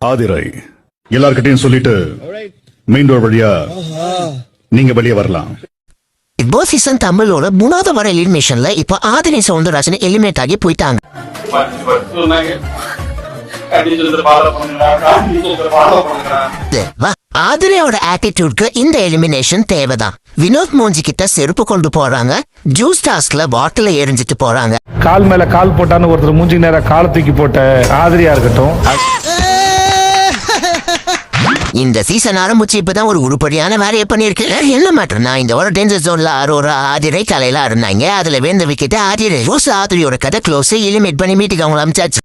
ஆதிரை எல்லார்கிட்டையும் சொல்லிட்டு main door வழியா நீங்க வெளியே வரலாம். பிக் பாஸ் சீசன் தமிழோட 3வது வார எலிமினேஷன்ல இப்ப ஆதிரை சவுந்தரராஜன் எலிமினேட் ஆகி போயிட்டாங்க. ஆதிரையோட ஆட்டிடியூட்க்கு இந்த எலிமினேஷன் தேவைதான். வினோத் மூஞ்சி கிட்ட செருப்பு கொண்டு போறாங்க. ஜூஸ் டாஸ்க்ல பாட்டில எரிஞ்சிட்டு போறாங்க. கால் மேல கால் போட்டான்னு ஒருத்தர் மூஞ்சி நேரம் கால தூக்கி போட்ட ஆதிரியா இருக்கட்டும். இந்த சீசன் ஆரம்பிச்சு இப்பதான் ஒரு உருப்படியான வேலையை பண்ணிருக்கு. என்ன மாட்டேன்னா இந்த ஒரு டேஞ்சர் ஜோன்ல ஒரு ஆதிரை தலையில இருந்தாங்க. அதுல வேந்த விக்கெட் ஆதிரை ரோஸ். ஆதிரியோட கதை க்ளோஸ். எலிமினேட் பண்ணி மீட்டிங் அவங்களை அமிச்சாச்சு.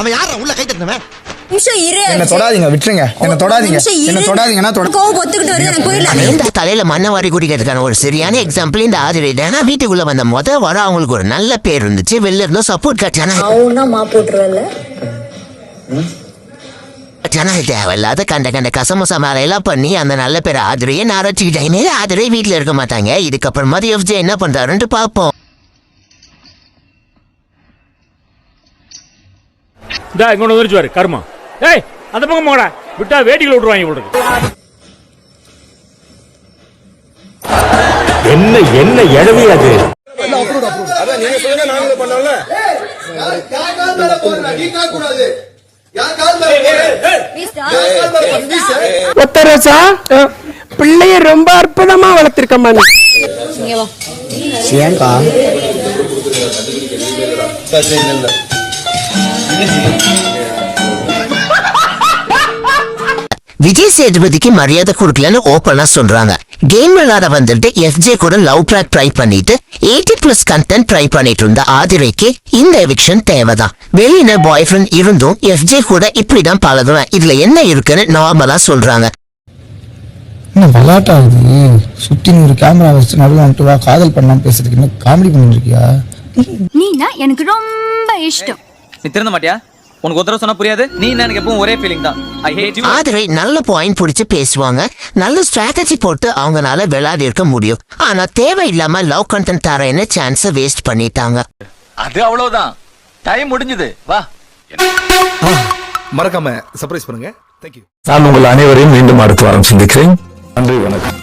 அவன் யாரா உள்ள கை தட்டுனவன்? என்ன தொடாதீங்க, விட்டுருங்க. என்ன தொடாதீங்க, என்ன தொடாதீங்கன்னா தலையில மண்ண வாரி குடிக்கிறதுக்கான ஒரு சரியான எக்ஸாம்பிள் இந்த ஆதிரை. ஏன்னா வீட்டுக்குள்ள வந்த வாரம் அவங்களுக்கு ஒரு நல்ல பேர் இருந்துச்சு. வெளில இருந்தும் சப்போர்ட் காட்டினா தேவையில்லாத கண்ட கசமசா மேலையெல்லாம் பண்ணி அந்த நல்ல பேர் ஆதிரையை நாரச்சிக்கிட்டே ஆதிரை வீட்டுல இருக்க மாட்டாங்க. இதுக்கப்புறமா எஃப்ஜே என்ன பண்றாருன்னு பாப்போம். கர்மா அந்த பக்கம் போடா விட்டா வேட்டிகள் விட்டுருவாங்க போடுறது. என்ன என்ன எழவி அது? ஒத்தரசா பிள்ளைய ரொம்ப அற்புதமா வளர்த்திருக்கம்மா. ஏங்கா விஜய் சேதுபதிக்கு மரியாதை கொடுக்கலன்னு ஓப்பனா சொல்றாங்க. கேம் விளையாட வந்துட்டு எஃப்ஜே கூட லவ் ட்ராக் ட்ரை பண்ணிட்டு 80+ கண்டென்ட் ட்ரை பண்ணிட்டு இருந்த ஆதிரைக்கு இந்த எவிக்ஷன் தேவைதான். வெளியின பாய் ஃப்ரெண்ட் இருந்தும் எஃப்ஜே கூட இப்படிதான் பழகுவேன். இதுல என்ன இருக்குன்னு நார்மலா சொல்றாங்க. விளையாட்டாகுது. சுத்தி ஒரு கேமரா வச்சு நடுவில் வந்துட்டு வா காதல் பண்ணாம பேசுறதுக்கு என்ன காமெடி பண்ணிருக்கியா? நீனா எனக்கு ரொம்ப இஷ்டம். நீ திருந்த மாட்டியா? உனக்கு ஒருத்தர சொன்னா புரியாது. நீ எனக்கு எப்பவும் ஒரே ஃபீலிங் தான். ஐ ஹேட் யூ. ஆதிரை நல்ல பாயிண்ட் பிடிச்சு பேசுவாங்க. நல்ல ஸ்ட்ராட்டஜி போட்டு அவங்களால விளையாடி இருக்க முடியும். ஆனா தேவையில்லாம லவ் கண்டென்ட் தரேன்னு சான்ஸை வேஸ்ட் பண்ணிட்டாங்க. அது அவ்வளவுதான். டைம் முடிஞ்சது. வா. மறக்காம சர்ப்ரைஸ் பண்ணுங்க. Thank you. நான் உங்கள் அனைவரையும் மீண்டும் அடுத்த வாரம் சந்திக்கிறேன். நன்றி, வணக்கம்.